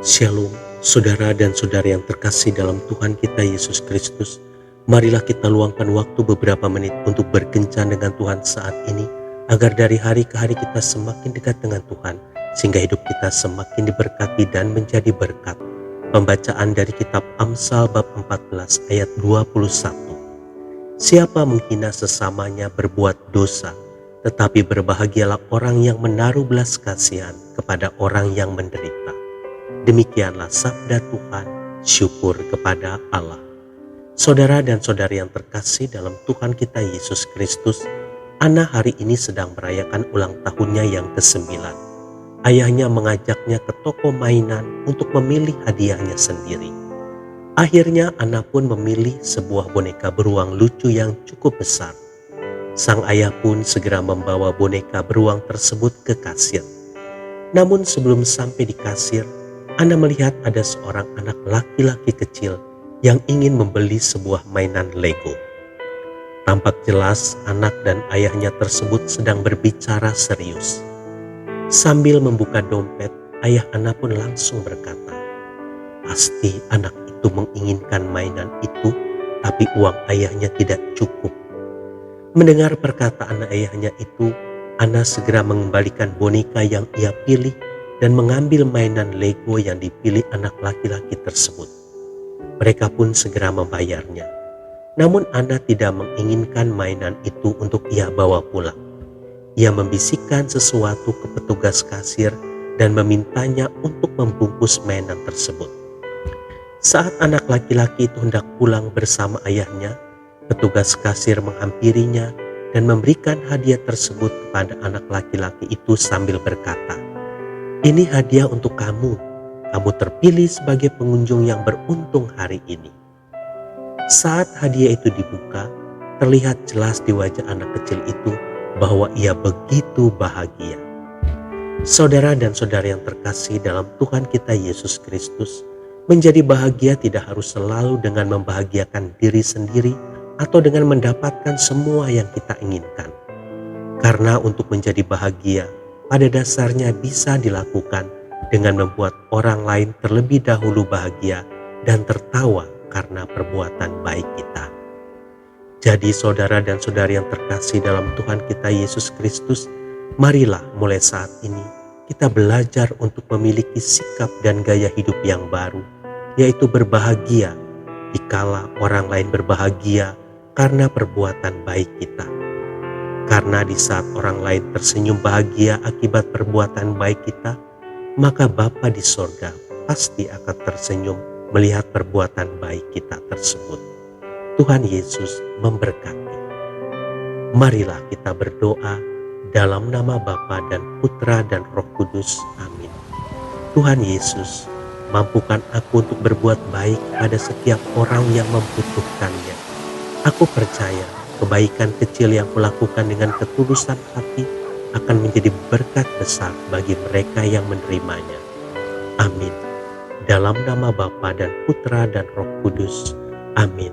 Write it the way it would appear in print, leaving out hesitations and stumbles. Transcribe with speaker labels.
Speaker 1: Shalom, saudara dan saudari yang terkasih dalam Tuhan kita Yesus Kristus. Marilah kita luangkan waktu beberapa menit untuk berkencan dengan Tuhan saat ini, agar dari hari ke hari kita semakin dekat dengan Tuhan, sehingga hidup kita semakin diberkati dan menjadi berkat. Pembacaan dari kitab Amsal bab 14 ayat 21. Siapa menghina sesamanya berbuat dosa, tetapi berbahagialah orang yang menaruh belas kasihan kepada orang yang menderita. Demikianlah sabda Tuhan, syukur kepada Allah. Saudara dan saudari yang terkasih dalam Tuhan kita Yesus Kristus, Ana hari ini sedang merayakan ulang tahunnya yang ke-9. Ayahnya mengajaknya ke toko mainan untuk memilih hadiahnya sendiri. Akhirnya Ana pun memilih sebuah boneka beruang lucu yang cukup besar. Sang ayah pun segera membawa boneka beruang tersebut ke kasir. Namun sebelum sampai di kasir, Ana melihat ada seorang anak laki-laki kecil yang ingin membeli sebuah mainan Lego. Tampak jelas anak dan ayahnya tersebut sedang berbicara serius. Sambil membuka dompet, ayah Ana pun langsung berkata, "Pasti anak itu menginginkan mainan itu, tapi uang ayahnya tidak cukup." Mendengar perkataan ayahnya itu, Ana segera mengembalikan boneka yang ia pilih dan mengambil mainan Lego yang dipilih anak laki-laki tersebut. Mereka pun segera membayarnya. Namun Ana tidak menginginkan mainan itu untuk ia bawa pulang. Ia membisikkan sesuatu ke petugas kasir dan memintanya untuk membungkus mainan tersebut. Saat anak laki-laki itu hendak pulang bersama ayahnya, petugas kasir menghampirinya dan memberikan hadiah tersebut kepada anak laki-laki itu sambil berkata, "Ini hadiah untuk kamu. Kamu terpilih sebagai pengunjung yang beruntung hari ini." Saat hadiah itu dibuka, terlihat jelas di wajah anak kecil itu bahwa ia begitu bahagia. Saudara dan saudari yang terkasih dalam Tuhan kita Yesus Kristus, menjadi bahagia tidak harus selalu dengan membahagiakan diri sendiri atau dengan mendapatkan semua yang kita inginkan. Karena untuk menjadi bahagia, pada dasarnya bisa dilakukan dengan membuat orang lain terlebih dahulu bahagia dan tertawa karena perbuatan baik kita. Jadi saudara dan saudari yang terkasih dalam Tuhan kita Yesus Kristus, marilah mulai saat ini kita belajar untuk memiliki sikap dan gaya hidup yang baru, yaitu berbahagia dikala orang lain berbahagia karena perbuatan baik kita. Karena di saat orang lain tersenyum bahagia akibat perbuatan baik kita, maka Bapa di sorga pasti akan tersenyum melihat perbuatan baik kita tersebut. Tuhan Yesus memberkati. Marilah kita berdoa dalam nama Bapa dan Putra dan Roh Kudus. Amin. Tuhan Yesus, mampukan aku untuk berbuat baik pada setiap orang yang membutuhkannya. Aku percaya kebaikan kecil yang kulakukan dengan ketulusan hati akan menjadi berkat besar bagi mereka yang menerimanya. Amin. Dalam nama Bapa dan Putra dan Roh Kudus. Amin.